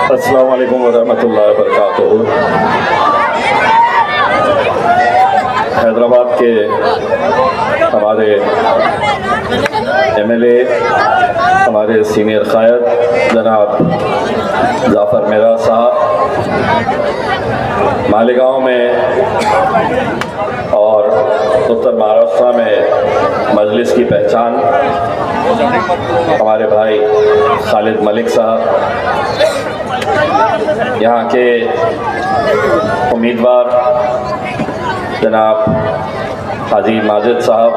अस्सलामु अलैकुम वरहमतुल्लाहि वबरकातुहू। हैदराबाद के हमारे MLA, हमारे सीनियर क़ायद जनाब जाफ़र मेरा साहब, मालेगांव में और उत्तर महाराष्ट्र में मजलिस की पहचान हमारे भाई खालिद मलिक साहब, यहाँ के उम्मीदवार जनाब हाजी माजिद साहब,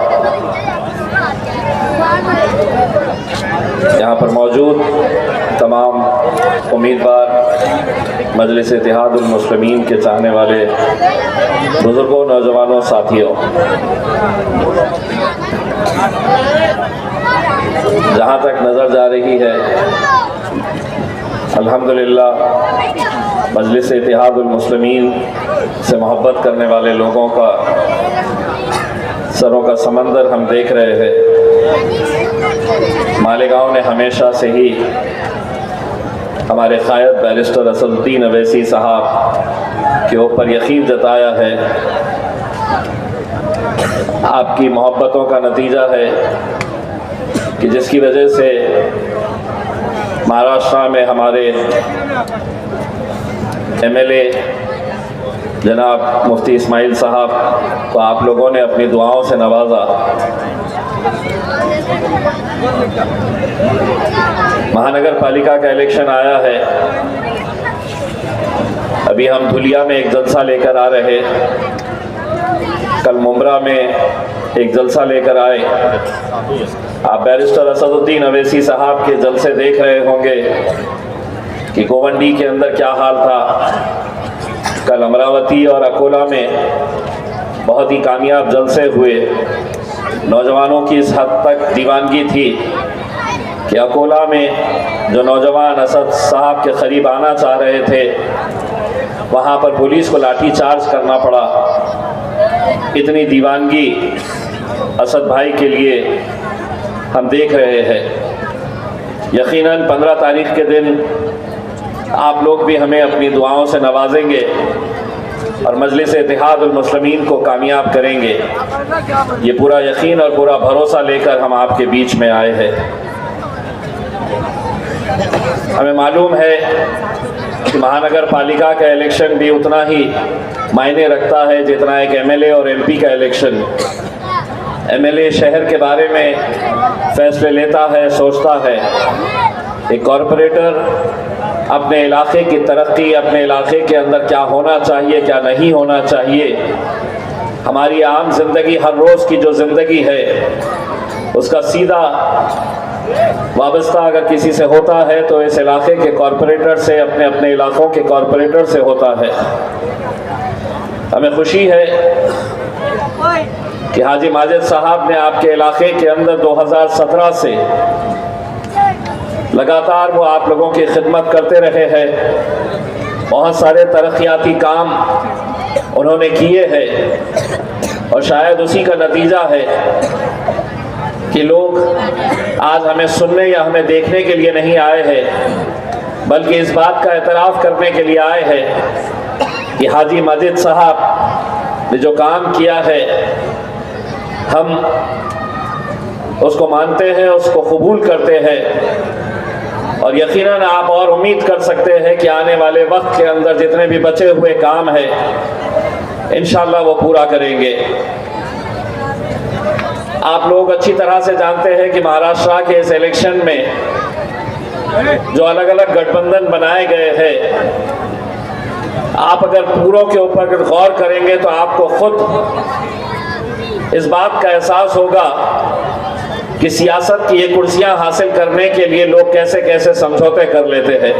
यहाँ पर मौजूद तमाम उम्मीदवार, मजलिस इत्तेहादुल मुस्लिमीन के चाहने वाले बुज़ुर्गों, नौजवानों, साथियों, जहाँ तक नज़र जा रही है अल्हम्दुलिल्लाह मजलिस इत्तेहादुल मुस्लिमीन से मोहब्बत करने वाले लोगों का सरों का समंदर हम देख रहे हैं। मालेगांव ने हमेशा से ही हमारे क़ायद बैरिस्टर असदुद्दीन अवैसी साहब के ऊपर यकीन जताया है। आपकी मोहब्बतों का नतीजा है कि जिसकी वजह से महाराष्ट्र में हमारे MLA जनाब मुफ्ती इस्माइल साहब को आप लोगों ने अपनी दुआओं से नवाजा। महानगर पालिका का इलेक्शन आया है। अभी हम धुलिया में एक जलसा लेकर आ रहे, कल मुमरा में एक जलसा लेकर आए। आप बैरिस्टर असदुद्दीन अवैसी साहब के जलसे देख रहे होंगे कि गोवंडी के अंदर क्या हाल था। कल अमरावती और अकोला में बहुत ही कामयाब जलसे हुए। नौजवानों की इस हद तक दीवानगी थी कि अकोला में जो नौजवान असद साहब के करीब आना चाह रहे थे, वहाँ पर पुलिस को लाठी चार्ज करना पड़ा। इतनी दीवानगी असद भाई के लिए हम देख रहे हैं। यकीनन 15 तारीख के दिन आप लोग भी हमें अपनी दुआओं से नवाजेंगे और मजलिस इत्तेहादुल मुस्लिमीन को कामयाब करेंगे। ये पूरा यकीन और पूरा भरोसा लेकर हम आपके बीच में आए हैं। हमें मालूम है कि महानगर पालिका का इलेक्शन भी उतना ही मायने रखता है जितना एक MLA और MP का इलेक्शन। MLA शहर के बारे में फैसले लेता है, सोचता है। एक कॉरपोरेटर अपने इलाके की तरक्की, अपने इलाके के अंदर क्या होना चाहिए, क्या नहीं होना चाहिए, हमारी आम जिंदगी, हर रोज़ की जो ज़िंदगी है उसका सीधा वाबस्ता अगर किसी से होता है तो इस इलाके के कॉरपोरेटर से, अपने अपने इलाकों के कॉरपोरेटर से होता है। हमें खुशी है कि हाजी माजिद साहब ने आपके इलाके के अंदर 2017 से लगातार वो आप लोगों की खिदमत करते रहे हैं। बहुत सारे तरक्याती काम उन्होंने किए हैं और शायद उसी का नतीजा है कि लोग आज हमें सुनने या हमें देखने के लिए नहीं आए हैं, बल्कि इस बात का एतराफ़ करने के लिए आए हैं कि हाजी माजिद साहब ने जो काम किया है हम उसको मानते हैं, उसको कबूल करते हैं और यकीनन आप और उम्मीद कर सकते हैं कि आने वाले वक्त के अंदर जितने भी बचे हुए काम हैं इंशाअल्लाह वो पूरा करेंगे। आप लोग अच्छी तरह से जानते हैं कि महाराष्ट्र के इस इलेक्शन में जो अलग अलग गठबंधन बनाए गए हैं, आप अगर पूरों के ऊपर गौर करेंगे तो आपको खुद इस बात का एहसास होगा कि सियासत की ये कुर्सियां हासिल करने के लिए लोग कैसे कैसे समझौते कर लेते हैं।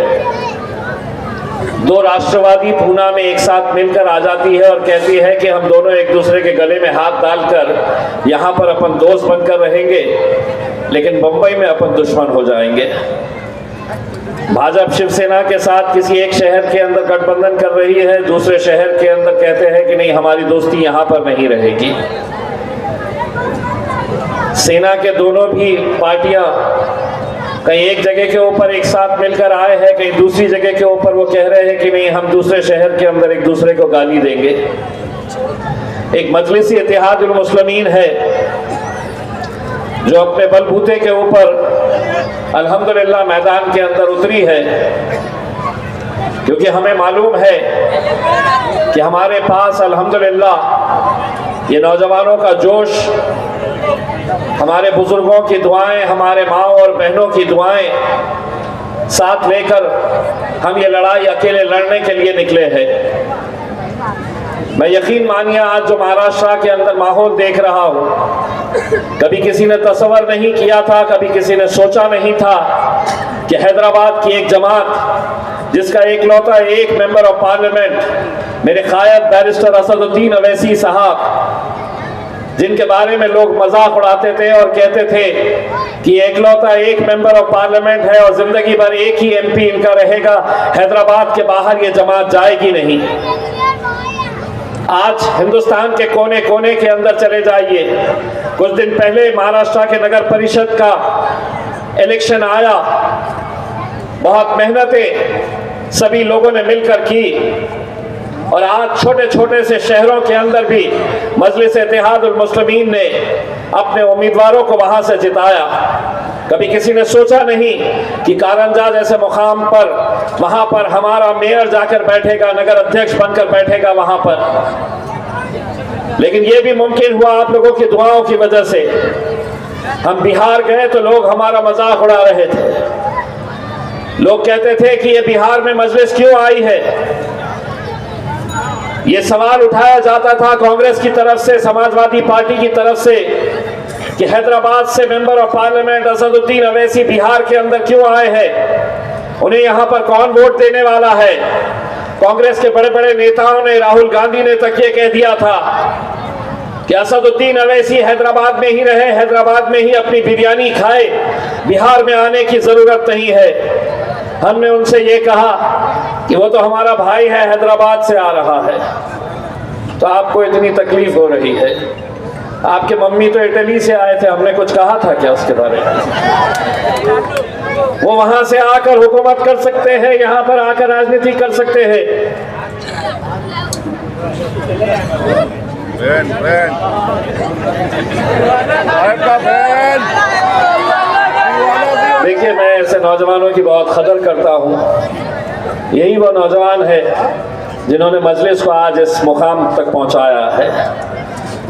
दो राष्ट्रवादी पूना में एक साथ मिलकर आ जाती है और कहती है कि हम दोनों एक दूसरे के गले में हाथ डालकर यहाँ पर अपन दोस्त बनकर रहेंगे, लेकिन बंबई में अपन दुश्मन हो जाएंगे। भाजपा शिवसेना के साथ किसी एक शहर के अंदर गठबंधन कर रही है, दूसरे शहर के अंदर कहते हैं कि नहीं हमारी दोस्ती यहाँ पर नहीं रहेगी। सेना के दोनों भी पार्टियां कहीं एक जगह के ऊपर एक साथ मिलकर आए हैं, कहीं दूसरी जगह के ऊपर वो कह रहे हैं कि नहीं हम दूसरे शहर के अंदर एक दूसरे को गाली देंगे। एक मजलिस इत्तेहादुल मुस्लिमीन है जो अपने बलबूते के ऊपर अल्हम्दुलिल्लाह मैदान के अंदर उतरी है, क्योंकि हमें मालूम है कि हमारे पास अल्हम्दुलिल्लाह ये नौजवानों का जोश, हमारे बुजुर्गों की दुआएं, हमारे माओ और बहनों की दुआएं साथ लेकर हम ये लड़ाई अकेले लड़ने के लिए निकले हैं। मैं यकीन मानिए आज जो महाराष्ट्र के अंदर माहौल देख रहा हूँ, कभी किसी ने तसव्वुर नहीं किया था, कभी किसी ने सोचा नहीं था कि हैदराबाद की एक जमात जिसका एकलौता एक मेंबर ऑफ पार्लियामेंट मेरे कायद बैरिस्टर असदुद्दीन अवैसी साहब, जिनके बारे में लोग मजाक उड़ाते थे और कहते थे कि एकलौता एक मेंबर ऑफ पार्लियामेंट है और जिंदगी भर एक ही एमपी इनका रहेगा, हैदराबाद के बाहर ये जमात जाएगी नहीं। आज हिंदुस्तान के कोने कोने के अंदर चले जाइए, कुछ दिन पहले महाराष्ट्र के नगर परिषद का इलेक्शन आया, बहुत मेहनतें सभी लोगों ने मिलकर की और आज छोटे छोटे से शहरों के अंदर भी मजलिस इत्तेहादुल मुस्लिमीन ने अपने उम्मीदवारों को वहां से जिताया। कभी किसी ने सोचा नहीं कि कारंजा जैसे मुकाम पर वहां पर हमारा मेयर जाकर बैठेगा, नगर अध्यक्ष बनकर बैठेगा वहां पर, लेकिन यह भी मुमकिन हुआ आप लोगों की दुआओं की वजह से। हम बिहार गए तो लोग हमारा मजाक उड़ा रहे थे, लोग कहते थे कि ये बिहार में मजलिस क्यों आई है। ये सवाल उठाया जाता था कांग्रेस की तरफ से, समाजवादी पार्टी की तरफ से कि हैदराबाद से member of parliament Asaduddin Owaisi Bihar के अंदर क्यों आए हैं, उन्हें यहां पर कौन वोट देने वाला है। कांग्रेस के बड़े बड़े नेताओं ने, राहुल गांधी ने तक ये कह दिया था कि असदुद्दीन अवैसी हैदराबाद में ही रहे, हैदराबाद में ही अपनी बिरयानी खाए, बिहार में आने की जरूरत नहीं है। हमने उनसे ये कहा कि वो तो हमारा भाई है, हैदराबाद से आ रहा है, तो आपको इतनी तकलीफ हो रही है। आपके मम्मी तो इटली से आए थे, हमने कुछ कहा था क्या उसके बारे में? वो वहां से आकर हुकूमत कर सकते हैं, यहाँ पर आकर राजनीति कर सकते हैं। देखिए, मैं ऐसे नौजवानों की बहुत कदर करता हूँ। यही वो नौजवान है जिन्होंने मजलिस को आज इस मुकाम तक पहुँचाया है।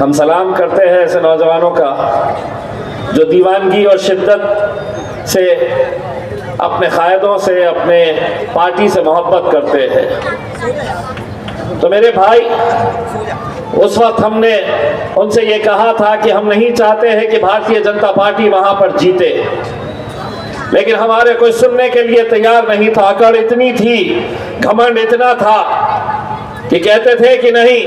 हम सलाम करते हैं ऐसे नौजवानों का जो दीवानगी और शिद्दत से अपने कायदों से, अपने पार्टी से मोहब्बत करते हैं। तो मेरे भाई, उस वक्त हमने उनसे ये कहा था कि हम नहीं चाहते हैं कि भारतीय जनता पार्टी वहां पर जीते, लेकिन हमारे कोई सुनने के लिए तैयार नहीं था। अकड़ इतनी थी, घमंड इतना था कि कहते थे कि नहीं,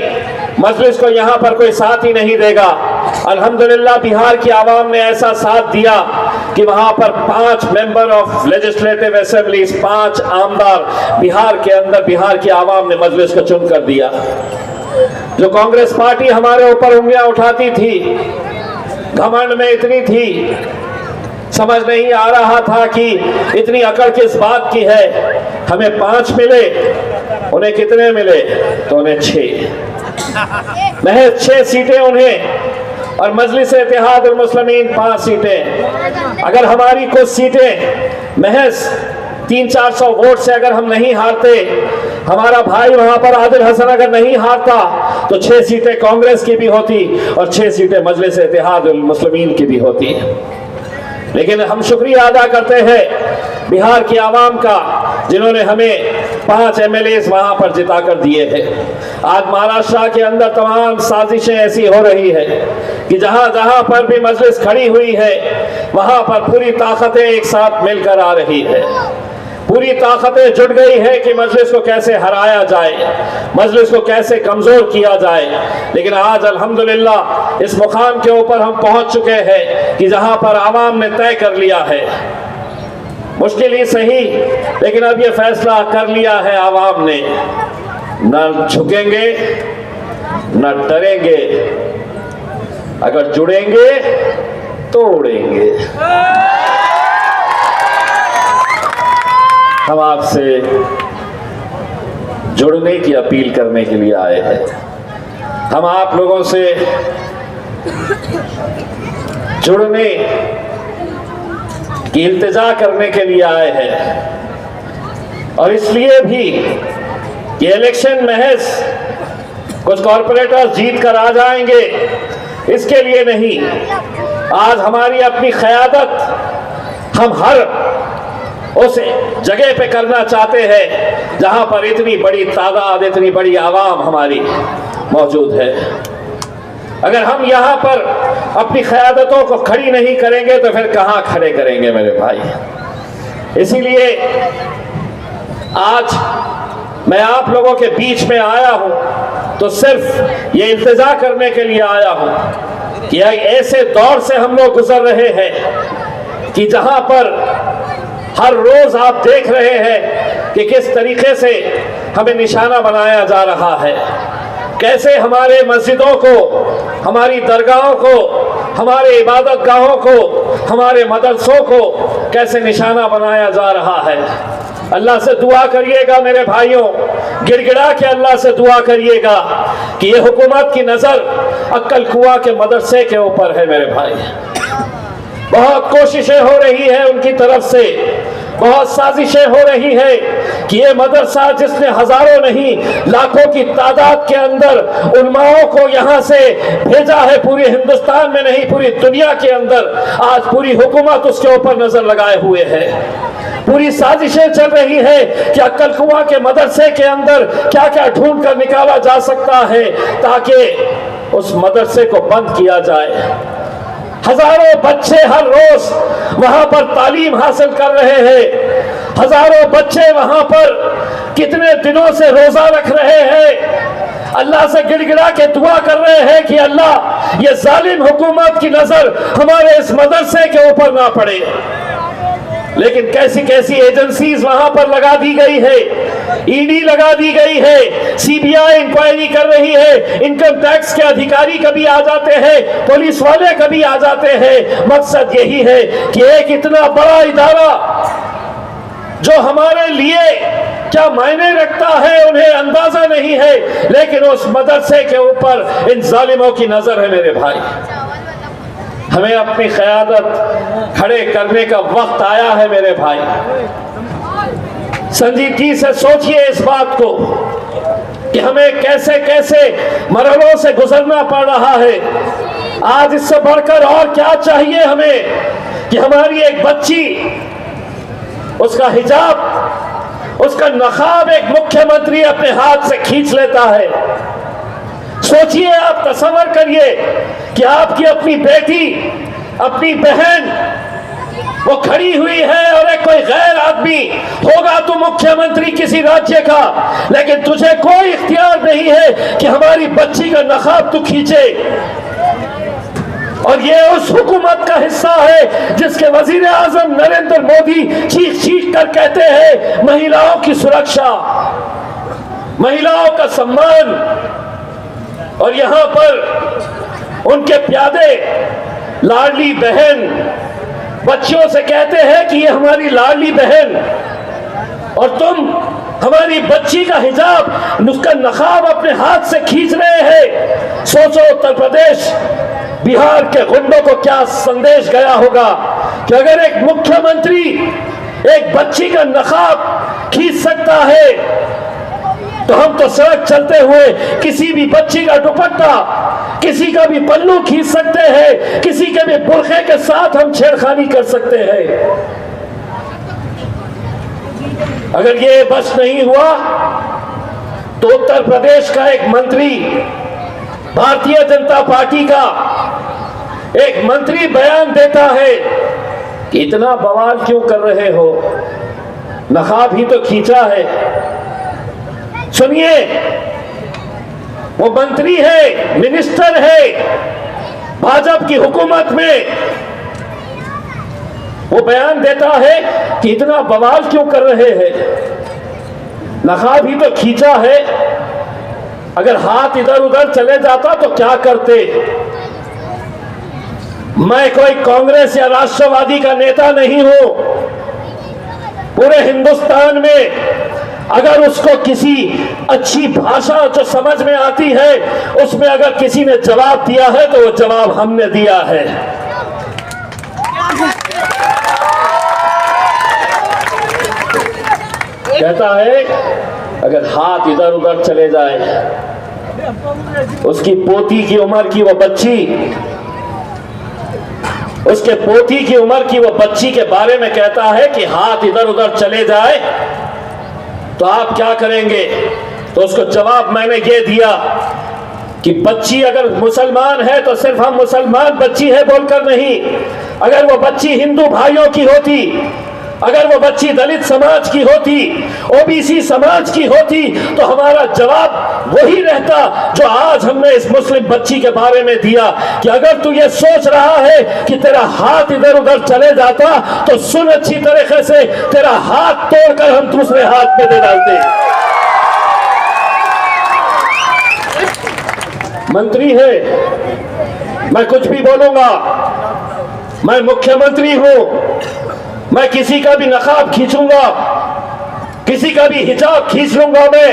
मजलिस को यहाँ पर कोई साथ ही नहीं देगा। अल्हम्दुलिल्लाह बिहार की आवाम ने ऐसा साथ दिया कि वहां पर 5 मेंबर ऑफ लेजिस्लेटिव असेंबलीज, 5 आमदार बिहार के अंदर बिहार की आवाम ने मजलिस को चुन कर दिया। जो कांग्रेस पार्टी हमारे ऊपर उंगलियां उठाती थी, घमंड में इतनी थी, समझ नहीं आ रहा था कि इतनी अकड़ किस बात की है। हमें 5 मिले, उन्हें कितने मिले? तो उन्हें 6, महज 6 सीटें उन्हें, और मजलिस इत्तेहादुल मुस्लिमीन 5 सीटें। अगर हमारी कुछ सीटें महज 300-400 वोट से अगर हम नहीं हारते, हमारा भाई वहां पर आदिल हसन अगर नहीं हारता, तो 6 सीटें कांग्रेस की भी होती और 6 सीटें मजलिस इत्तेहादुल मुस्लिमीन की भी होती। लेकिन हम शुक्रिया अदा करते हैं बिहार की आवाम का, जिन्होंने हमें 5 MLAs वहां पर जिता कर दिए हैं। आज महाराष्ट्र के अंदर तमाम साजिशें ऐसी हो रही है कि जहां जहां पर भी मजलिस खड़ी हुई है, वहां पर पूरी ताकतें एक साथ मिलकर आ रही है, पूरी ताकतें जुट गई है कि मजलिस को कैसे हराया जाए, मजलिस को कैसे कमजोर किया जाए। लेकिन आज अल्हम्दुलिल्लाह इस मुकाम के ऊपर हम पहुंच चुके हैं कि जहां पर आवाम ने तय कर लिया है, मुश्किल ही सही, लेकिन अब ये फैसला कर लिया है आवाम ने, न झुकेंगे न डरेंगे, अगर जुड़ेंगे तो उड़ेंगे। हम आपसे जुड़ने की अपील करने के लिए आए हैं। हम आप लोगों से जुड़ने की इल्तिजा करने के लिए आए हैं, और इसलिए भी कि इलेक्शन महज कुछ कॉरपोरेटर्स जीत कर आ जाएंगे इसके लिए नहीं। आज हमारी अपनी क़यादत हम हर उस जगह पे करना चाहते हैं जहां पर इतनी बड़ी तादाद, इतनी बड़ी आवाम हमारी मौजूद है। अगर हम यहाँ पर अपनी क़यादतों को खड़ी नहीं करेंगे तो फिर कहाँ खड़े करेंगे मेरे भाई। इसीलिए आज मैं आप लोगों के बीच में आया हूँ तो सिर्फ ये इल्तिजा करने के लिए आया हूँ कि ऐसे दौर से हम लोग गुजर रहे हैं कि जहाँ पर हर रोज आप देख रहे हैं कि किस तरीके से हमें निशाना बनाया जा रहा है, कैसे हमारे मस्जिदों को, हमारी दरगाहों को, हमारे इबादत गाहों को, हमारे मदरसों को कैसे निशाना बनाया जा रहा है। अल्लाह से दुआ करिएगा मेरे भाइयों, गिड़गिड़ा के अल्लाह से दुआ करिएगा कि ये हुकूमत की नज़र अक्कल कुआं के मदरसे के ऊपर है मेरे भाई। बहुत कोशिशें हो रही है उनकी तरफ से, बहुत साजिशें हो रही है कि ये मदरसा जिसने हजारों नहीं लाखों की तादाद के अंदर उलमाओं को यहाँ से भेजा है, पूरे हिंदुस्तान में नहीं पूरी दुनिया के अंदर, आज पूरी हुकूमत उसके ऊपर नजर लगाए हुए है। पूरी साजिशें चल रही है कि अक्कल कुआं के मदरसे के अंदर क्या क्या ढूंढ कर निकाला जा सकता है ताकि उस मदरसे को बंद किया जाए। हजारों बच्चे हर रोज वहां पर तालीम हासिल कर रहे हैं, हजारों बच्चे वहां पर कितने दिनों से रोजा रख रहे हैं, अल्लाह से गिड़गिड़ा के दुआ कर रहे हैं कि अल्लाह ये जालिम हुकूमत की नजर हमारे इस मदरसे के ऊपर ना पड़े। लेकिन कैसी कैसी एजेंसीज वहां पर लगा दी गई है, ईडी लगा दी गई है, सीबीआई इंक्वायरी कर रही है, इनकम टैक्स के अधिकारी कभी आ जाते हैं, पुलिस वाले कभी आ जाते हैं। मकसद यही है कि एक इतना बड़ा इदारा जो हमारे लिए क्या मायने रखता है उन्हें अंदाजा नहीं है, लेकिन उस मदरसे के ऊपर इन जालिमों की नजर है मेरे भाई। हमें अपनी क़यादत खड़े करने का वक्त आया है मेरे भाई। संजीदगी से सोचिए इस बात को कि हमें कैसे कैसे मरहलों से गुजरना पड़ रहा है। आज इससे बढ़कर और क्या चाहिए हमें कि हमारी एक बच्ची, उसका हिजाब, उसका नकाब एक मुख्यमंत्री अपने हाथ से खींच लेता है। सोचिए, आप तसव्वुर करिए कि आपकी अपनी बेटी, अपनी बहन वो खड़ी हुई है और एक कोई गैर आदमी होगा तो मुख्यमंत्री किसी राज्य का, लेकिन तुझे कोई इख्तियार नहीं है कि हमारी बच्ची का नकाब तू खींचे। और ये उस हुकूमत का हिस्सा है जिसके वजीर आजम नरेंद्र मोदी चीख चीख कर कहते हैं महिलाओं की सुरक्षा, महिलाओं का सम्मान, और यहां पर उनके प्यादे लाडली बहन बच्चियों से कहते हैं कि ये हमारी लाडली बहन, और तुम हमारी बच्ची का हिजाब, उसका नकाब अपने हाथ से खींच रहे हैं। सोचो उत्तर प्रदेश, बिहार के गुंडों को क्या संदेश गया होगा कि अगर एक मुख्यमंत्री एक बच्ची का नकाब खींच सकता है तो हम तो सड़क चलते हुए किसी भी बच्ची का दुपट्टा, किसी का भी पल्लू खींच सकते हैं, किसी के भी बुर्खे के साथ हम छेड़खानी कर सकते हैं। अगर ये बस नहीं हुआ तो उत्तर प्रदेश का एक मंत्री, भारतीय जनता पार्टी का एक मंत्री बयान देता है कि इतना बवाल क्यों कर रहे हो, नकाब ही तो खींचा है। सुनिए, वो मंत्री है, मिनिस्टर है भाजपा की हुकूमत में, वो बयान देता है कि इतना बवाल क्यों कर रहे हैं, नकाब ही तो खींचा है। अगर हाथ इधर उधर चले जाता तो क्या करते। मैं कोई कांग्रेस या राष्ट्रवादी का नेता नहीं हूं, पूरे हिंदुस्तान में अगर उसको किसी अच्छी भाषा जो समझ में आती है उसमें अगर किसी ने जवाब दिया है तो वो जवाब हमने दिया है। कहता है अगर हाथ इधर उधर चले जाए, उसकी पोती की उम्र की वो बच्ची, उसके पोती की उम्र की वो बच्ची के बारे में कहता है कि हाथ इधर उधर चले जाए तो आप क्या करेंगे? तो उसको जवाब मैंने ये दिया कि बच्ची अगर मुसलमान है तो सिर्फ हम मुसलमान बच्ची है बोलकर नहीं, अगर वो बच्ची हिंदू भाइयों की होती, अगर वो बच्ची दलित समाज की होती, ओबीसी समाज की होती, तो हमारा जवाब वही रहता जो आज हमने इस मुस्लिम बच्ची के बारे में दिया कि अगर तू ये सोच रहा है कि तेरा हाथ इधर उधर चले जाता तो सुन अच्छी तरीके से, तेरा हाथ तोड़कर हम दूसरे हाथ में दे डालते। मंत्री है, मैं कुछ भी बोलूंगा, मैं मुख्यमंत्री हूं, मैं किसी का भी नकाब खींचूंगा, किसी का भी हिजाब खींच लूंगा मैं,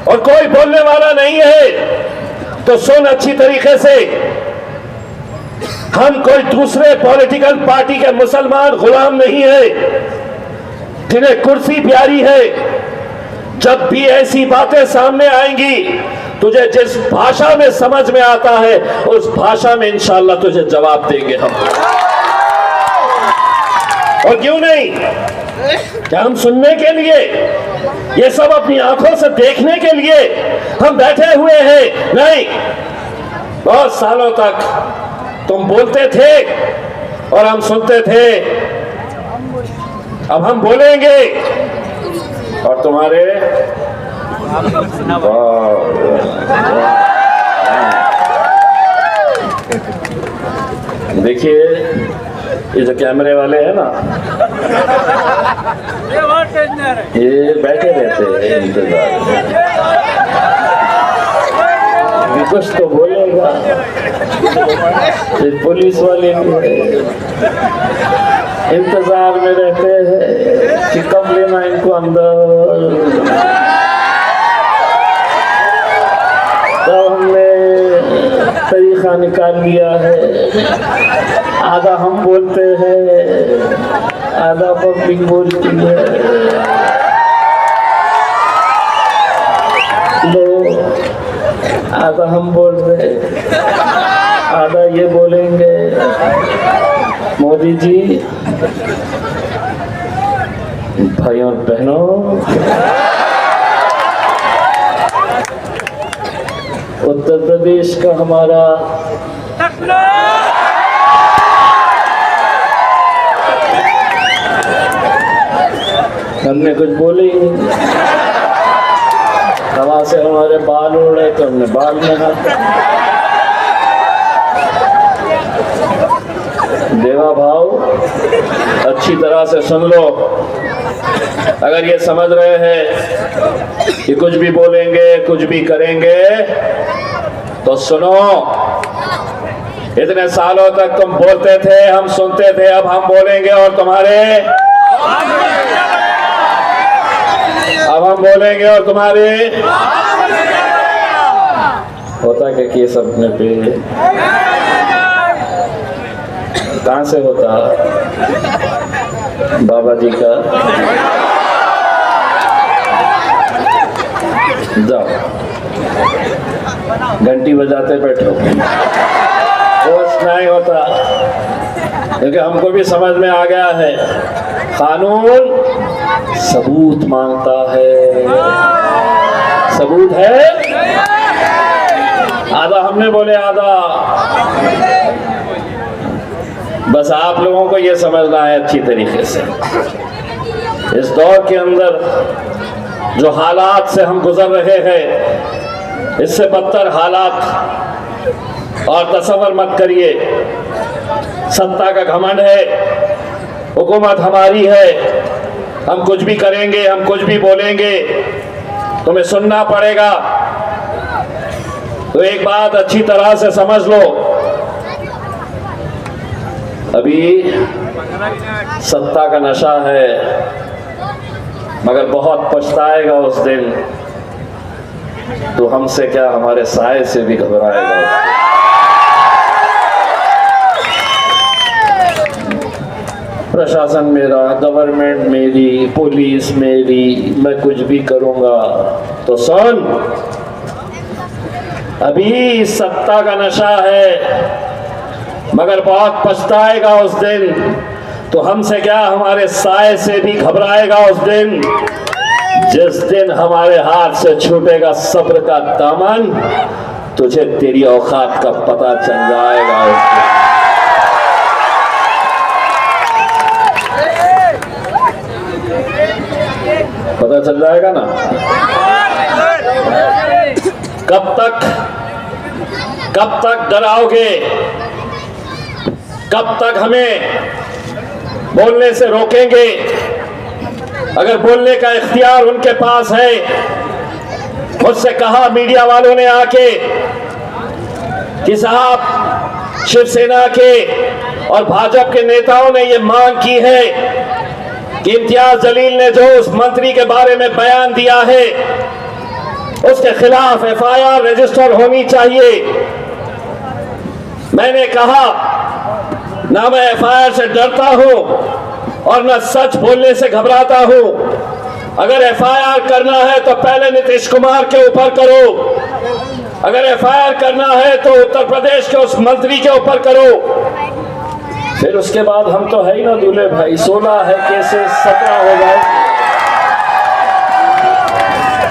और कोई बोलने वाला नहीं है। तो सुन अच्छी तरीके से, हम कोई दूसरे पॉलिटिकल पार्टी के मुसलमान गुलाम नहीं है जिन्हें कुर्सी प्यारी है। जब भी ऐसी बातें सामने आएंगी, तुझे जिस भाषा में समझ में आता है उस भाषा में इंशाअल्लाह तुझे जवाब देंगे हम। और क्यों नहीं, क्या हम सुनने के लिए, ये सब अपनी आंखों से देखने के लिए हम बैठे हुए हैं? नहीं, बहुत सालों तक तुम बोलते थे और हम सुनते थे, अब हम बोलेंगे और तुम्हारे देखिए ये जो कैमरे वाले हैं ना, ये बैठे रहते हैं इंतजार में, कुछ तो बोलेगा। पुलिस वाले भी इंतजार में रहते हैं कि कब लेना इनको अंदर। तो हमने तरीका निकाल लिया है, आधा हम बोलते हैं, आधा पब्लिक बोलती है। लो, आधा हम बोल रहे, आधा ये बोलेंगे। मोदी जी, भाइयों और बहनों, उत्तर प्रदेश का हमारा हमने कुछ बोले ही नहीं, हवा से हमारे बाल उड़ रहे तो हमने बाल में हाथ। देवा भाव अच्छी तरह से सुन लो, अगर ये समझ रहे हैं कि कुछ भी बोलेंगे कुछ भी करेंगे तो सुनो, इतने सालों तक तुम बोलते थे, हम सुनते थे, अब हम बोलेंगे और तुम्हारे, अब हम बोलेंगे और तुम्हारे होता क्या केस अपने पे कहां से होता? बाबा जी का। जाओ घंटी बजाते बैठो, कुछ नहीं होता, क्योंकि हमको भी समझ में आ गया है कानून सबूत मांगता है। सबूत है, आधा हमने बोले, आधा बस आप लोगों को ये समझना है अच्छी तरीके से। इस दौर के अंदर जो हालात से हम गुजर रहे हैं, इससे बदतर हालात और तसव्वुर मत करिए। सत्ता का घमंड है, हुकूमत हमारी है, हम कुछ भी करेंगे, हम कुछ भी बोलेंगे, तुम्हें सुनना पड़ेगा। तो एक बात अच्छी तरह से समझ लो, अभी सत्ता का नशा है, मगर बहुत पछताएगा उस दिन, तो हमसे क्या हमारे साए से भी घबराएगा। प्रशासन मेरा, गवर्नमेंट मेरी, पुलिस मेरी, मैं कुछ भी करूंगा तो सुन, अभी सत्ता का नशा है, मगर बहुत पछताएगा उस दिन, तो हमसे क्या हमारे साए से भी घबराएगा उस दिन, जिस दिन हमारे हाथ से छूटेगा सब्र का दामन, तुझे तेरी औकात का पता चल जाएगा उस दिन। पता चल जाएगा ना। कब तक डराओगे, कब तक हमें बोलने से रोकेंगे? अगर बोलने का इख्तियार उनके पास है, मुझसे कहा मीडिया वालों ने आके कि साहब शिवसेना के और भाजपा के नेताओं ने ये मांग की है कि इम्तियाज जलील ने जो उस मंत्री के बारे में बयान दिया है उसके खिलाफ एफआईआर रजिस्टर होनी चाहिए। मैंने कहा ना मैं एफआईआर से डरता हूं और ना सच बोलने से घबराता हूं। अगर एफआईआर करना है तो पहले नीतीश कुमार के ऊपर करो, अगर एफआईआर करना है तो उत्तर प्रदेश के उस मंत्री के ऊपर करो, फिर उसके बाद हम तो है ही ना दूल्हे भाई, 16 है केसेस 17 हो जाए।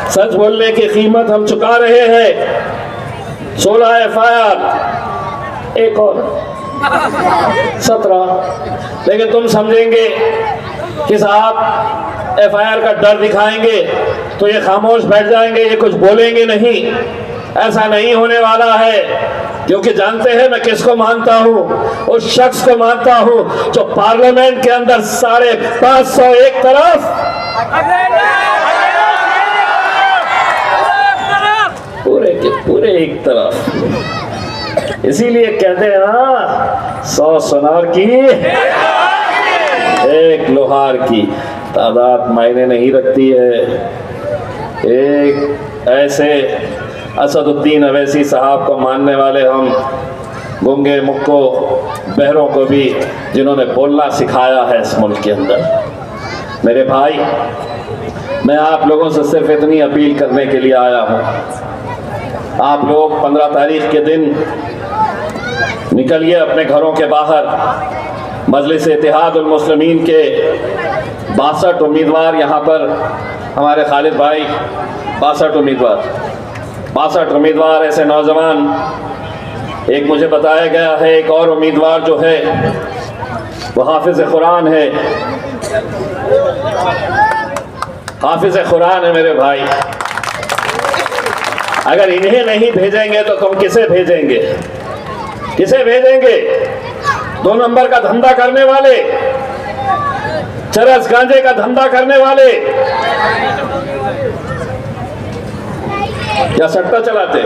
सच बोलने की कीमत हम चुका रहे हैं। 16 एफआईआर, एक और 17। लेकिन तुम समझेंगे कि साहब एफआईआर का डर दिखाएंगे तो ये खामोश बैठ जाएंगे, ये कुछ बोलेंगे नहीं। ऐसा नहीं होने वाला है, क्योंकि जानते हैं मैं किसको मानता हूं, उस शख्स को मानता हूं जो पार्लियामेंट के अंदर 550 एक तरफ, पूरे के पूरे एक तरफ। इसीलिए कहते हैं ना 100 सुनार की एक लोहार की तादाद मायने नहीं रखती है। एक ऐसे असदुद्दीन अवैसी साहब को मानने वाले हम गूंगे मुक्को बहरों को भी, जिन्होंने बोलना सिखाया है इस मुल्क के अंदर। मेरे भाई, मैं आप लोगों से सिर्फ इतनी अपील करने के लिए आया हूं, आप लोग 15 तारीख के दिन निकलिए अपने घरों के बाहर। मजलिस इत्तेहादुल मुस्लिमीन के 62 उम्मीदवार यहाँ पर, हमारे खालिद भाई 62 उम्मीदवार ऐसे नौजवान, एक मुझे बताया गया है एक और उम्मीदवार जो है वो हाफिज कुरान है, हाफिज कुरान है मेरे भाई। अगर इन्हें नहीं भेजेंगे तो तुम किसे भेजेंगे? किसे भेजेंगे? 2 नंबर का धंधा करने वाले, चरस गांजे का धंधा करने वाले, या सट्टा चलाते?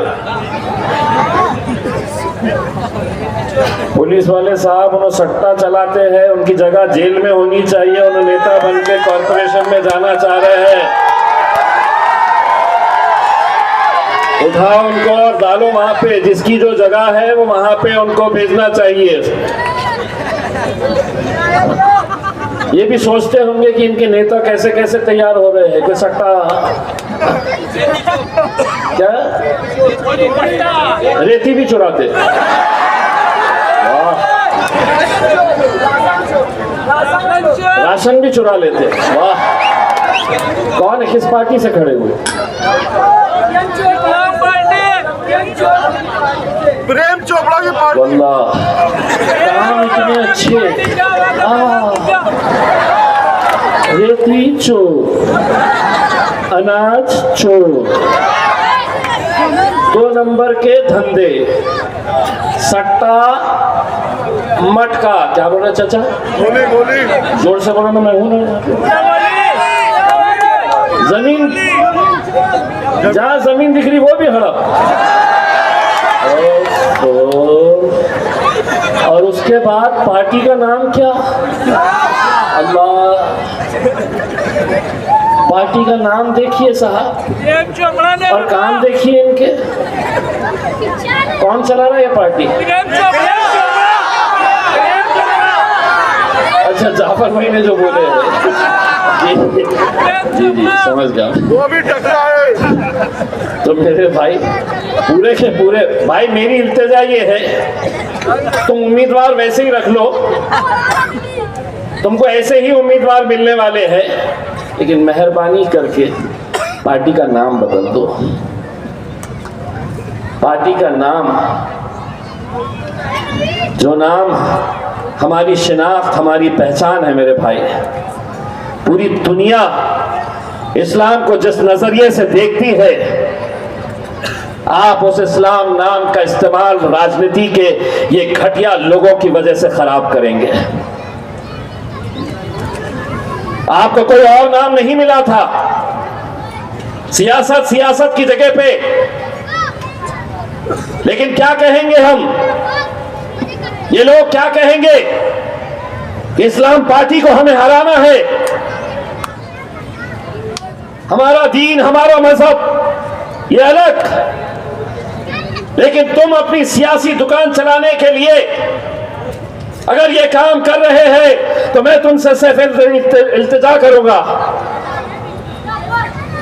पुलिस वाले साहब उन्हें सट्टा चलाते हैं, उनकी जगह जेल में होनी चाहिए। उन्हें नेता बन के कॉर्पोरेशन में जाना चाह रहे हैं, उठाओ उनको और डालो वहां पे, जिसकी जो जगह है वो वहां पे उनको भेजना चाहिए। ये भी सोचते होंगे कि इनके नेता कैसे कैसे तैयार हो रहे हैं। कोई सट्टा क्या रेती भी चुराते, राशन भी चुरा लेते। वाह, कौन किस पार्टी से खड़े हुए? प्रेम चोपड़ा की पार्टी। वल्लाह काम इतने अच्छे। रेती चोर, अनाज चोर, 2 नंबर के धंधे, सट्टा, मटका। क्या बोल रहे चाचा? गोली जोर से बोलो ना, मैं हूं ना। जमीन, जहां जमीन दिख रही वो भी हड़प। और उसके बाद पार्टी का नाम क्या? अल्लाह, पार्टी का नाम देखिए साहब और काम देखिए इनके। कौन चला रहा है ये पार्टी? अच्छा, जाफर भाई ने जो बोले जी जी समझ गया। वो भी टकरा है। तो मेरे भाई पूरे के पूरे भाई, मेरी इल्तिजा ये है, तुम उम्मीदवार वैसे ही रख लो, तुमको ऐसे ही उम्मीदवार मिलने वाले हैं, लेकिन मेहरबानी करके पार्टी का नाम बदल दो। पार्टी का नाम, जो नाम हमारी शिनाख्त, हमारी पहचान है मेरे भाई, पूरी दुनिया इस्लाम को जिस नजरिए से देखती है, आप उस इस्लाम नाम का इस्तेमाल राजनीति के ये घटिया लोगों की वजह से खराब करेंगे। आपको कोई और नाम नहीं मिला था। सियासत सियासत की जगह पे, लेकिन क्या कहेंगे हम? ये लोग क्या कहेंगे कि इस्लाम पार्टी को हमें हराना है, हमारा दीन, हमारा मजहब ये अलग, लेकिन तुम अपनी सियासी दुकान चलाने के लिए अगर ये काम कर रहे हैं तो मैं तुमसे सिर्फ इल्तिजा करूंगा,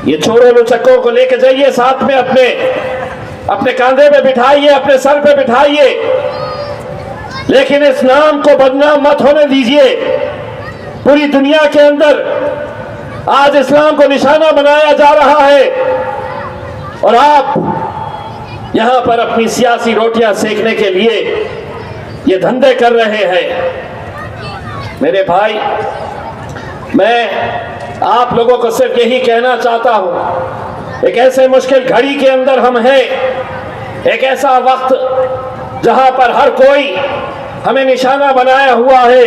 ये छोरो लुचक्कों को लेके जाइए साथ में, अपने कंधे पे बिठाइए, अपने सर पे बिठाइए, लेकिन इस नाम को बदनाम मत होने दीजिए। पूरी दुनिया के अंदर आज इस्लाम को निशाना बनाया जा रहा है और आप यहां पर अपनी सियासी रोटियां सेकने के लिए ये धंधे कर रहे हैं। मेरे भाई, मैं आप लोगों को सिर्फ यही कहना चाहता हूं, एक ऐसे मुश्किल घड़ी के अंदर हम हैं, एक ऐसा वक्त जहां पर हर कोई हमें निशाना बनाया हुआ है।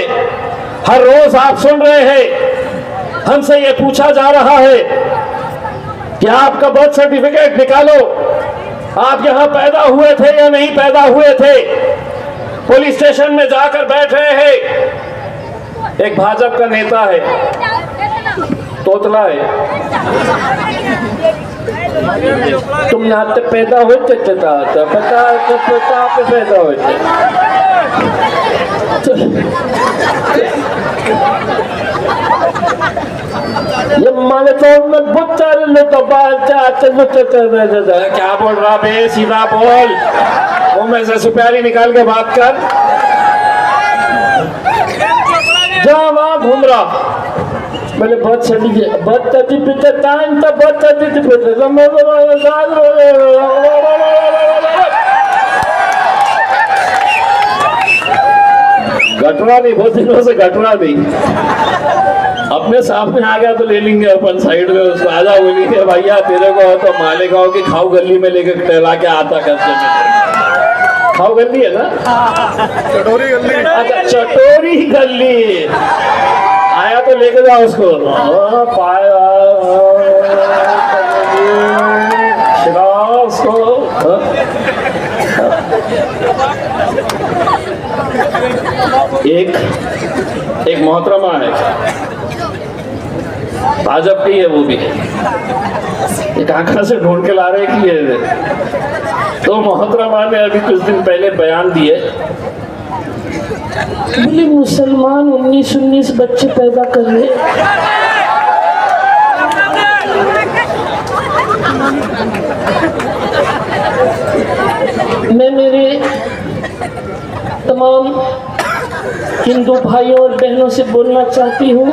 हर रोज आप सुन रहे हैं, हमसे ये पूछा जा रहा है कि आपका बर्थ सर्टिफिकेट निकालो, आप यहां पैदा हुए थे या नहीं पैदा हुए थे। पुलिस स्टेशन में जाकर बैठ रहे हैं। एक भाजपा का नेता है, तोतला है, तुम यहाँ पैदा होते पता पे पैदा होते। ये माने तो मैं बुच्चर लो तो क्या बोल रहा बे? सीधा बोल, वो में से सुपारी निकाल के बात कर। जहाँ वहां घूम रहा, मैंने बहुत सर्टिफिकेट टाइम था, बहुत सर्टिफिकेट घटना नहीं, बहुत दिनों से घटना नहीं। अपने सामने आ गया तो ले लेंगे अपन साइड में उसको। आजा बोलेंगे भैया तेरे को तो मालेगांव की खाऊ गली में लेके टहला के आता करते में। खाऊ गली है ना? चटोरी गली। अच्छा, चटोरी गली आया तो लेके जाओ उसको। पाया उसको। एक मोहतरमा है, भाजपा की है, वो भी एक आंखा से ढूंढ के ला रहे कि ये तो मोहतरमा ने अभी कुछ दिन पहले बयान दिए, बोले मुसलमान 19 बच्चे पैदा कर रहे। मैं मेरे तमाम हिंदू भाइयों और बहनों से बोलना चाहती हूँ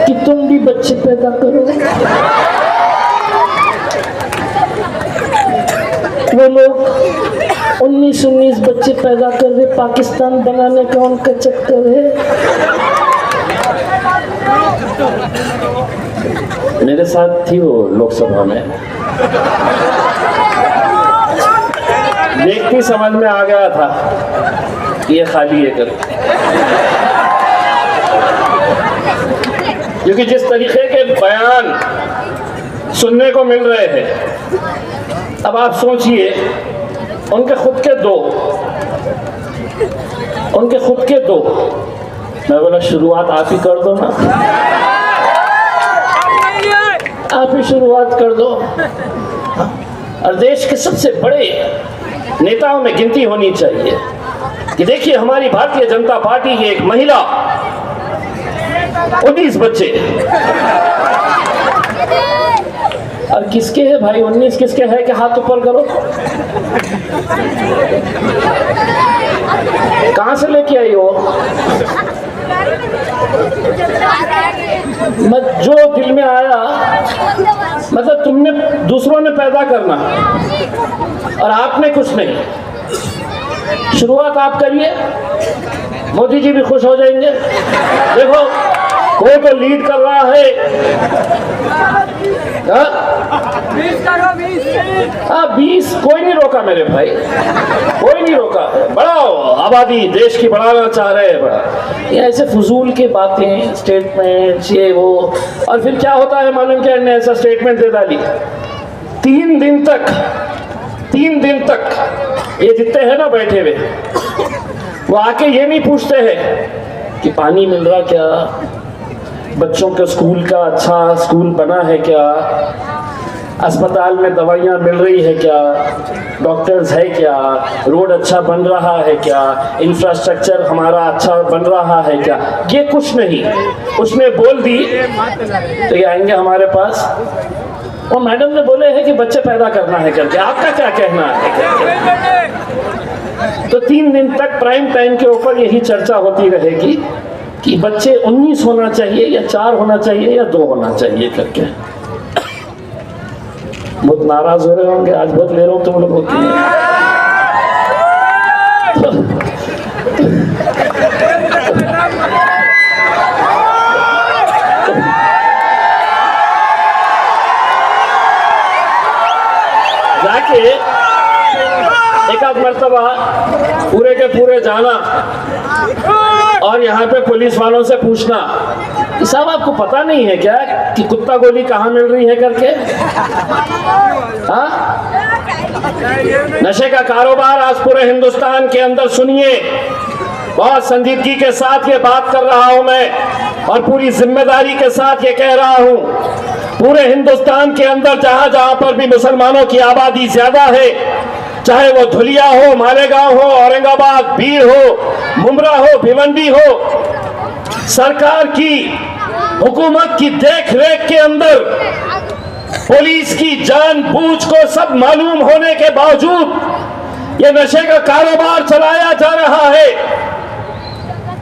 कि तुम भी बच्चे पैदा करो। वो लोग 19 बच्चे पैदा कर रहे, पाकिस्तान बनाने का उनका चक्कर है। मेरे साथ थी वो लोकसभा में, देखती समझ में आ गया था ये खाली है कर, क्योंकि जिस तरीके के बयान सुनने को मिल रहे हैं, अब आप सोचिए उनके खुद के दो मैं बोला शुरुआत आप ही कर दो ना, आप ही शुरुआत कर दो। और देश के सबसे बड़े नेताओं में गिनती होनी चाहिए कि देखिए हमारी भारतीय जनता पार्टी की एक महिला 19 बच्चे, और किसके है भाई 19 किसके है कि हाथ ऊपर करो। कहां से लेके आई हो? जो दिल में आया, मतलब तुमने दूसरों ने पैदा करना और आपने कुछ नहीं। शुरुआत आप करिए, मोदी जी भी खुश हो जाएंगे। देखो कोई तो लीड कर रहा है, 20 कोई नहीं रोका मेरे भाई, कोई नहीं रोका। बढ़ाओ आबादी, देश की बढ़ाना चाह रहे हैं, बड़ा ये ऐसे फजूल की बातें, स्टेटमेंट ये वो। और फिर क्या होता है मालूम क्या, इन्हें ऐसा स्टेटमेंट दे डाली 3 दिन तक ये जितने हैं ना बैठे हुए, वो आके ये नहीं पूछते हैं कि पानी मिल रहा क्या, बच्चों के स्कूल का अच्छा स्कूल बना है क्या, अस्पताल में दवाइयाँ मिल रही है क्या, डॉक्टर्स है क्या, रोड अच्छा बन रहा है क्या, इंफ्रास्ट्रक्चर हमारा अच्छा बन रहा है क्या, ये कुछ नहीं। उसने बोल दी तो ये आएंगे हमारे पास, और मैडम ने बोले हैं कि बच्चे पैदा करना है करके, आपका क्या कहना है? तो 3 दिन तक प्राइम टाइम के ऊपर यही चर्चा होती रहेगी कि बच्चे 19 होना चाहिए या 4 होना चाहिए या 2 होना चाहिए करके। बहुत नाराज हो रहे होंगे, आज बहुत ले रहा हूं तुम लोगों की। जाके एक आध मर्तबा पूरे के पूरे जाना और यहाँ पे पुलिस वालों से पूछना कि साहब आपको पता नहीं है क्या कि कुत्ता गोली कहाँ मिल रही है करके? हाँ, नशे का कारोबार आज पूरे हिंदुस्तान के अंदर, सुनिए बहुत संजीदगी के साथ ये बात कर रहा हूं मैं और पूरी जिम्मेदारी के साथ ये कह रहा हूं, पूरे हिंदुस्तान के अंदर जहां जहां पर भी मुसलमानों की आबादी ज्यादा है, चाहे वो धुलिया हो, मालेगांव हो, औरंगाबाद, भीड़ हो, मुमरा हो, भिवंडी हो, सरकार की हुकूमत की देख रेख के अंदर पुलिस की जानबूझ को सब मालूम होने के बावजूद ये नशे का कारोबार चलाया जा रहा है।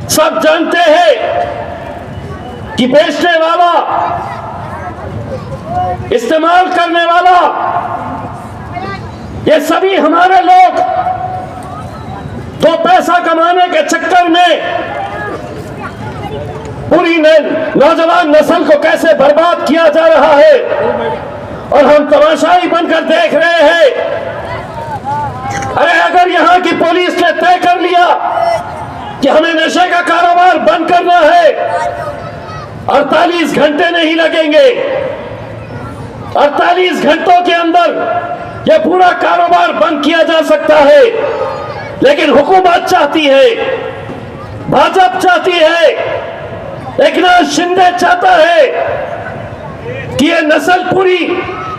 सब जानते हैं कि बेचने वाला, इस्तेमाल करने वाला, ये सभी हमारे लोग 2 पैसा कमाने के चक्कर में पूरी नौजवान नस्ल को कैसे बर्बाद किया जा रहा है और हम तमाशाई बनकर देख रहे हैं। अरे अगर यहां की पुलिस ने तय कर लिया कि हमें नशे का कारोबार बंद करना है, 48 घंटे नहीं लगेंगे, 48 घंटों के अंदर यह पूरा कारोबार बंद किया जा सकता है। लेकिन हुकूमत चाहती है, भाजपा चाहती है, एकनाथ शिंदे चाहता है कि यह नस्ल पूरी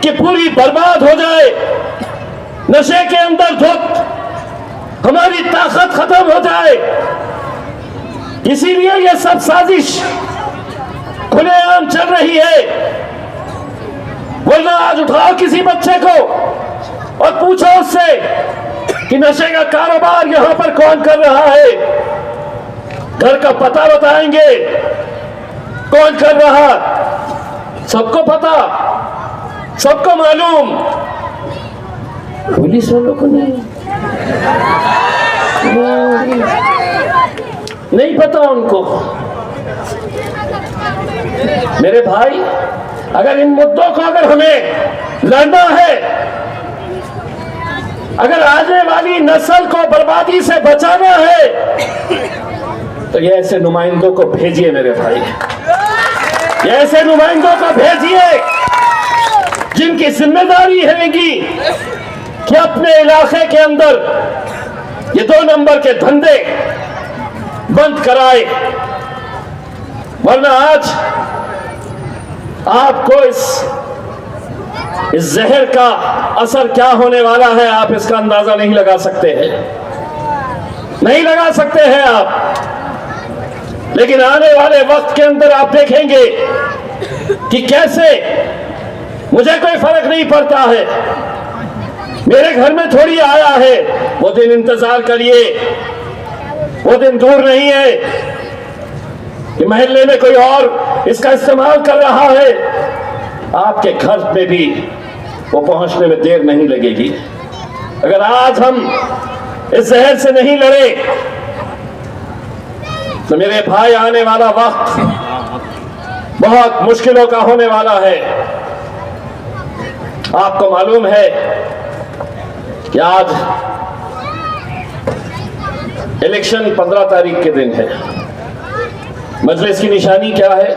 की पूरी बर्बाद हो जाए, नशे के अंदर धुत हमारी ताकत खत्म हो जाए। इसीलिए यह सब साजिश खुलेआम चल रही है। बोलना, आज उठाओ किसी बच्चे को और पूछो उससे कि नशे का कारोबार यहां पर कौन कर रहा है, घर का पता बताएंगे कौन कर रहा, सबको पता, सबको मालूम, पुलिस वालों को नहीं पता उनको। मेरे भाई, अगर इन मुद्दों को अगर हमें लड़ना है, अगर आने वाली नस्ल को बर्बादी से बचाना है, तो ये ऐसे नुमाइंदों को भेजिए मेरे भाई, ये ऐसे नुमाइंदों को भेजिए जिनकी जिम्मेदारी रहेगी कि अपने इलाके के अंदर ये 2 नंबर के धंधे बंद कराए, वरना आज आपको इस जहर का असर क्या होने वाला है आप इसका अंदाजा नहीं लगा सकते हैं, नहीं लगा सकते हैं आप। लेकिन आने वाले वक्त के अंदर आप देखेंगे कि कैसे मुझे कोई फर्क नहीं पड़ता है, मेरे घर में थोड़ी आया है, वो दिन इंतजार करिए, वो दिन दूर नहीं है कि मोहल्ले में कोई और इसका इस्तेमाल कर रहा है, आपके घर में भी वो पहुंचने में देर नहीं लगेगी। अगर आज हम इस जहर से नहीं लड़े तो मेरे भाई आने वाला वक्त बहुत मुश्किलों का होने वाला है। आपको मालूम है कि आज इलेक्शन 15 तारीख के दिन है। मजलिस की निशानी क्या है?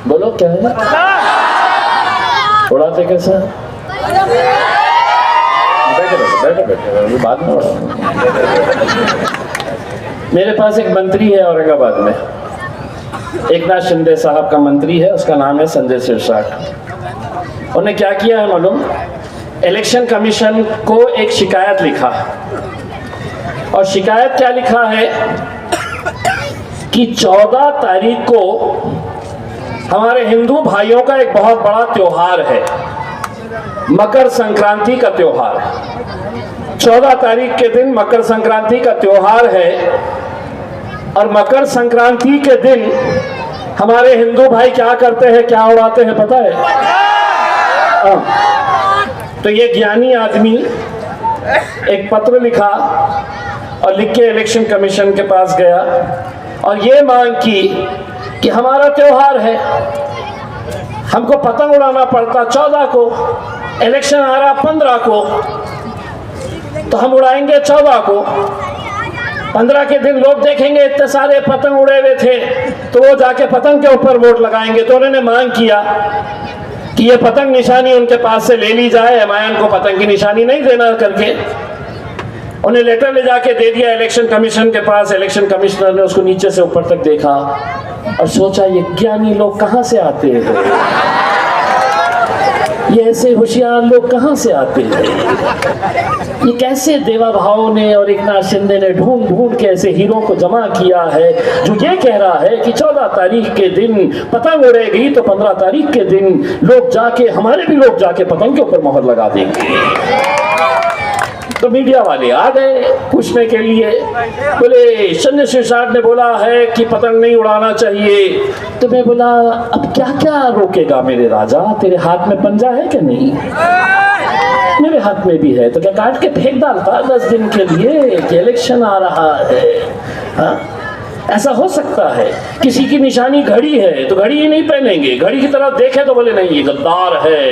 बोलो क्या है? उड़ाते कैसा? बैठे बात में उड़ाओ। मेरे पास एक मंत्री है औरंगाबाद में, एकनाथ शिंदे साहब का मंत्री है, उसका नाम है संजय सिरसाट। उन्हें क्या किया है मालूम? इलेक्शन कमीशन को एक शिकायत लिखा, और शिकायत क्या लिखा है कि 14 तारीख को हमारे हिंदू भाइयों का एक बहुत बड़ा त्योहार है, मकर संक्रांति का त्योहार। 14 तारीख के दिन मकर संक्रांति का त्योहार है, और मकर संक्रांति के दिन हमारे हिंदू भाई क्या करते हैं, क्या उड़ाते हैं पता है? तो ये ज्ञानी आदमी एक पत्र लिखा और लिख के इलेक्शन कमीशन के पास गया और ये मांग की कि हमारा त्योहार है, हमको पतंग उड़ाना पड़ता 14 को, इलेक्शन आ रहा 15 को, तो हम उड़ाएंगे 14 को। 15 के दिन लोग देखेंगे इतने सारे पतंग उड़े हुए थे, तो वो जाके पतंग के ऊपर वोट लगाएंगे। तो उन्होंने मांग किया कि ये पतंग निशानी उनके पास से ले ली जाए, एमआईएम को पतंग की निशानी नहीं देना करके। उन्हें लेटर ले जाके दे दिया इलेक्शन कमीशन के पास। इलेक्शन कमिश्नर ने उसको नीचे से ऊपर तक देखा और सोचा ये ज्ञानी लोग कहां से आते हैं, ये ऐसे होशियार लोग कहां से आते हैं, ये कैसे देवा भाव ने और एकनाथ शिंदे ने ढूंढ ढूंढ के ऐसे हीरो को जमा किया है जो ये कह रहा है कि 14 तारीख के दिन पतंग उड़ेगी तो 15 तारीख के दिन लोग जाके, हमारे भी लोग जाके पतंग के ऊपर मोहर लगा देंगे। तो मीडिया वाले आ गए पूछने के लिए, बोले संजय सिरसाट ने बोला है कि पतंग नहीं उड़ाना चाहिए। तो मैं बोला अब क्या क्या रोकेगा मेरे राजा, तेरे हाथ में पंजा है कि नहीं? मेरे हाथ में भी है, तो क्या काट के फेंक डालता 10 दिन के लिए कि इलेक्शन आ रहा है? हाँ? ऐसा हो सकता है किसी की निशानी घड़ी है तो घड़ी ही नहीं पहनेंगे, घड़ी की तरफ देखे तो बोले नहीं ये गद्दार है।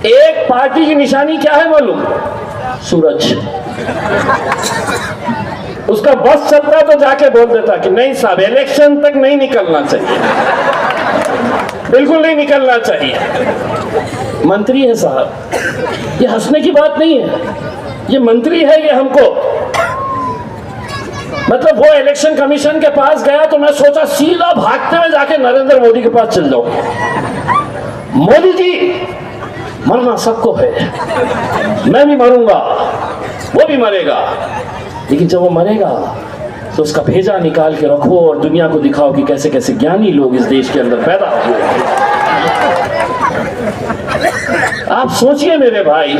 एक पार्टी की निशानी क्या है मालूम? सूरज। उसका बस चलता तो जाके बोल देता कि नहीं साहब इलेक्शन तक नहीं निकलना चाहिए, बिल्कुल नहीं निकलना चाहिए। मंत्री है साहब, ये हंसने की बात नहीं है, ये मंत्री है। ये हमको मतलब वो इलेक्शन कमीशन के पास गया तो मैं सोचा सीधा भागते हुए जाके नरेंद्र मोदी के पास चल जाऊं। मोदी जी मरना सबको है, मैं भी मरूंगा, वो भी मरेगा, लेकिन जब वो मरेगा तो उसका भेजा निकाल के रखो और दुनिया को दिखाओ कि कैसे कैसे ज्ञानी लोग इस देश के अंदर पैदा हुए। आप सोचिए मेरे भाई,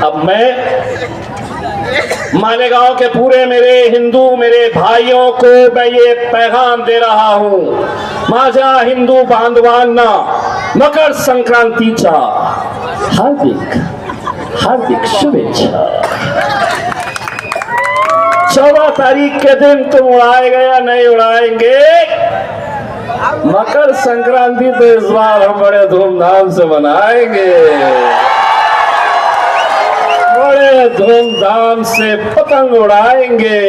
अब मैं मालेगांव के पूरे मेरे हिंदू मेरे भाइयों को मैं ये पैगाम दे रहा हूं, माझ्या हिंदू बांधवांना मकर संक्रांतीच्या हार्दिक हार्दिक शुभेच्छा। 14 तारीख के दिन तुम उड़ाएंगे या नहीं उड़ाएंगे, मकर संक्रांति तो इस बार हम बड़े धूमधाम से मनाएंगे, बड़े धूमधाम से पतंग उड़ाएंगे।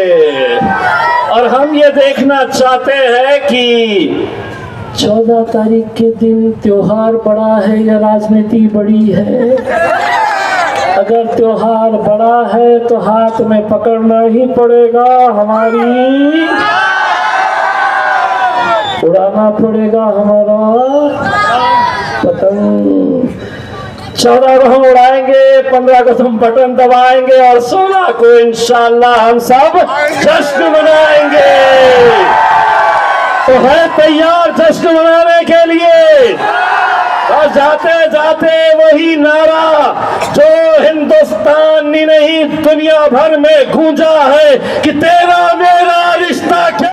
और हम ये देखना चाहते हैं कि 14 तारीख के दिन त्योहार बड़ा है या राजनीति बड़ी है। अगर त्योहार बड़ा है तो हाथ में पकड़ना ही पड़ेगा, हमारी उड़ाना पड़ेगा हमारा पतंग। 14 को हम उड़ाएंगे, 15 को तुम बटन दबाएंगे और 16 को इंशाल्लाह हम सब जश्न मनाएंगे। तो है तैयार जश्न मनाने के लिए? और जाते जाते वही नारा जो हिंदुस्तान ही नहीं दुनिया भर में गूंजा है कि तेरा मेरा रिश्ता क्या